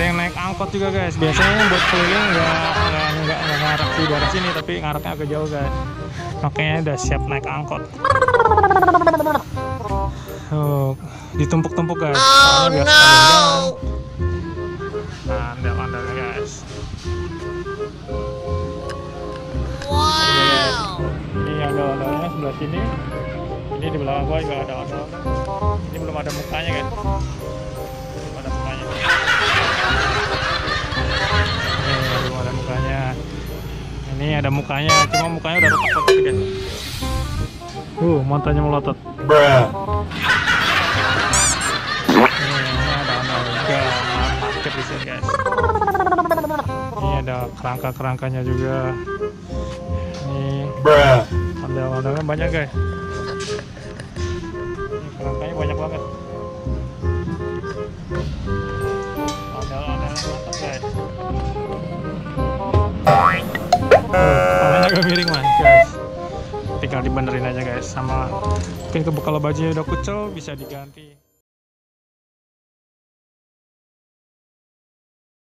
yang naik angkot juga guys. Biasanya buat keliling nggak ngarak di daerah sini, tapi ngaraknya agak jauh guys. Makanya udah siap naik angkot. Ditumpuk-tumpuk guys. Soalnya biar andal-andalnya guys. Wow. Ini andal-andalnya sebelah sini. Ini di belakang gua juga ada andal. Ini belum ada mukanya guys. Belum ada mukanya. Belum ada mukanya. Ini ada mukanya, cuma mukanya udah retak-retak guys. Matanya melotot. Bruh. Ini ada andal juga, market di sini guys. Ini ada kerangka-kerangkanya juga. Ini Bruh. andal-andalnya banyak guys. Ini kerangkanya banyak banget. Andal-andalnya mantap guys. Kepalanya agak miring mas guys. Tinggal dibenerin aja guys, sama mungkin kalau bajunya udah kucel bisa diganti.